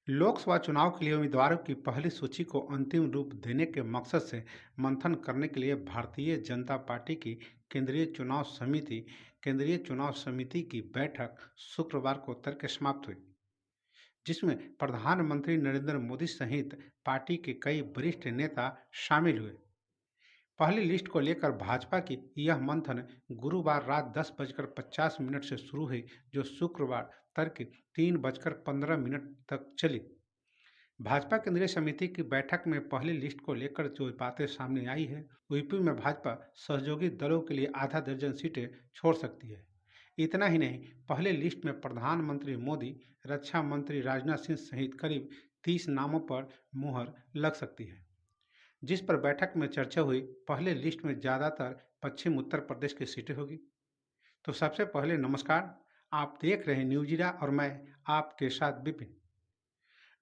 लोकसभा चुनाव के लिए उम्मीदवारों की पहली सूची को अंतिम रूप देने के मकसद से मंथन करने के लिए भारतीय जनता पार्टी की केंद्रीय चुनाव समिति की बैठक शुक्रवार को तड़के समाप्त हुई, जिसमें प्रधानमंत्री नरेंद्र मोदी सहित पार्टी के कई वरिष्ठ नेता शामिल हुए। पहली लिस्ट को लेकर भाजपा की यह मंथन गुरुवार रात 10:50 से शुरू हुई, जो शुक्रवार तड़के 3:15 तक चली। भाजपा केंद्रीय समिति की बैठक में पहली लिस्ट को लेकर जो बातें सामने आई है, यूपी में भाजपा सहयोगी दलों के लिए आधा दर्जन सीटें छोड़ सकती है। इतना ही नहीं, पहले लिस्ट में प्रधानमंत्री मोदी, रक्षा मंत्री राजनाथ सिंह सहित करीब 30 नामों पर मुहर लग सकती है, जिस पर बैठक में चर्चा हुई। पहले लिस्ट में ज़्यादातर पश्चिम उत्तर प्रदेश की सीटें होगी। तो सबसे पहले नमस्कार, आप देख रहे हैं न्यूज़ीरा और मैं आपके साथ विपिन।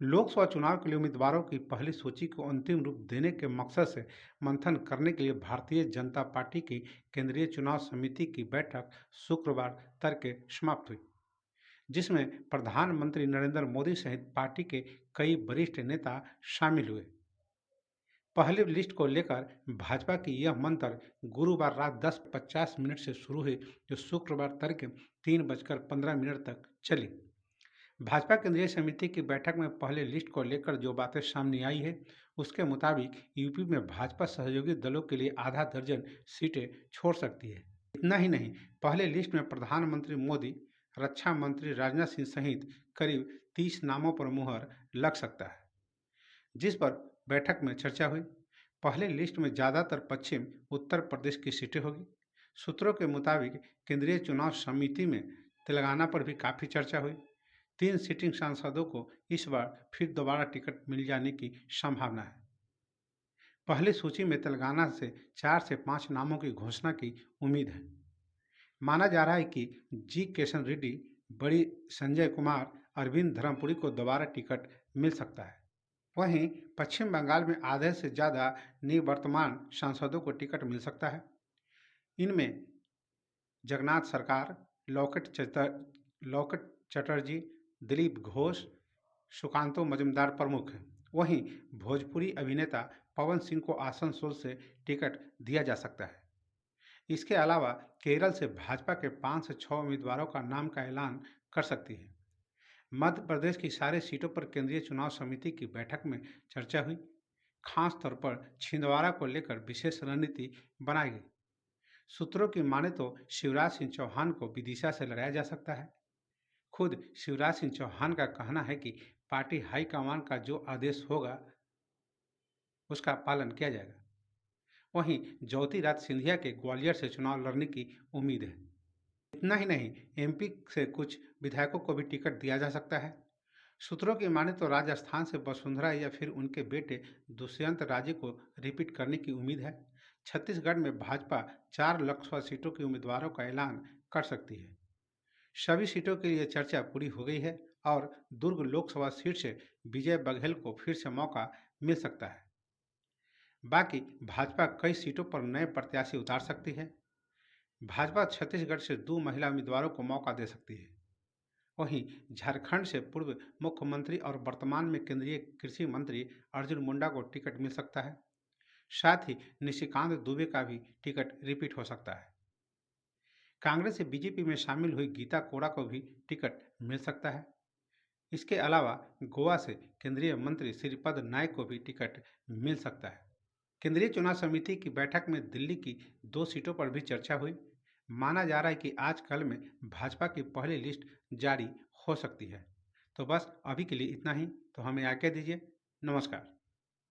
लोकसभा चुनाव के लिए उम्मीदवारों की पहली सूची को अंतिम रूप देने के मकसद से मंथन करने के लिए भारतीय जनता पार्टी की केंद्रीय चुनाव समिति की बैठक शुक्रवार तड़के समाप्त हुई, जिसमें प्रधानमंत्री नरेंद्र मोदी सहित पार्टी के कई वरिष्ठ नेता शामिल हुए। पहली लिस्ट को लेकर भाजपा की यह मंथन गुरुवार रात 10:50 से शुरू हुई, जो शुक्रवार तड़के 3:15 तक चली। भाजपा केंद्रीय समिति की बैठक में पहले लिस्ट को लेकर जो बातें सामने आई है, उसके मुताबिक यूपी में भाजपा सहयोगी दलों के लिए आधा दर्जन सीटें छोड़ सकती है। इतना ही नहीं, पहले लिस्ट में प्रधानमंत्री मोदी, रक्षा मंत्री राजनाथ सिंह सहित करीब 30 नामों पर मुहर लग सकता है, जिस पर बैठक में चर्चा हुई। पहले लिस्ट में ज़्यादातर पश्चिम उत्तर प्रदेश की सीटें होगी। सूत्रों के मुताबिक केंद्रीय चुनाव समिति में तेलंगाना पर भी काफ़ी चर्चा हुई। 3 सिटिंग सांसदों को इस बार फिर दोबारा टिकट मिल जाने की संभावना है। पहली सूची में तेलंगाना से 4 से 5 नामों की घोषणा की उम्मीद है। माना जा रहा है कि जी किशन रेड्डी, बड़ी संजय कुमार, अरविंद धर्मपुरी को दोबारा टिकट मिल सकता है। वहीं पश्चिम बंगाल में आधे से ज़्यादा निवर्तमान सांसदों को टिकट मिल सकता है। इनमें जगन्नाथ सरकार, लॉकेट चटर्जी, दिलीप घोष, सुकांतो मजूमदार प्रमुख हैं। वहीं भोजपुरी अभिनेता पवन सिंह को आसनसोल से टिकट दिया जा सकता है। इसके अलावा केरल से भाजपा के 5 से 6 उम्मीदवारों का नाम का ऐलान कर सकती है। मध्य प्रदेश की सारी सीटों पर केंद्रीय चुनाव समिति की बैठक में चर्चा हुई। खास तौर पर छिंदवाड़ा को लेकर विशेष रणनीति बनाई गई। सूत्रों की माने तो शिवराज सिंह चौहान को विदिशा से लड़ाया जा सकता है। खुद शिवराज सिंह चौहान का कहना है कि पार्टी हाईकमान का जो आदेश होगा, उसका पालन किया जाएगा। वहीं ज्योतिरादित्य सिंधिया के ग्वालियर से चुनाव लड़ने की उम्मीद है। इतना ही नहीं, एमपी से कुछ विधायकों को भी टिकट दिया जा सकता है। सूत्रों की माने तो राजस्थान से वसुंधरा या फिर उनके बेटे दुष्यंत राजे को रिपीट करने की उम्मीद है। छत्तीसगढ़ में भाजपा 4 लोकसभा सीटों के उम्मीदवारों का ऐलान कर सकती है। सभी सीटों के लिए चर्चा पूरी हो गई है और दुर्ग लोकसभा सीट से विजय बघेल को फिर से मौका मिल सकता है। बाकी भाजपा कई सीटों पर नए प्रत्याशी उतार सकती है। भाजपा छत्तीसगढ़ से 2 महिला उम्मीदवारों को मौका दे सकती है। वहीं झारखंड से पूर्व मुख्यमंत्री और वर्तमान में केंद्रीय कृषि मंत्री अर्जुन मुंडा को टिकट मिल सकता है। साथ ही निशिकांत दुबे का भी टिकट रिपीट हो सकता है। कांग्रेस से बीजेपी में शामिल हुई गीता कोड़ा को भी टिकट मिल सकता है। इसके अलावा गोवा से केंद्रीय मंत्री श्रीपद नायक को भी टिकट मिल सकता है। केंद्रीय चुनाव समिति की बैठक में दिल्ली की 2 सीटों पर भी चर्चा हुई। माना जा रहा है कि आज कल में भाजपा की पहली लिस्ट जारी हो सकती है। तो बस अभी के लिए इतना ही। तो हमें आज्ञा दीजिए। नमस्कार।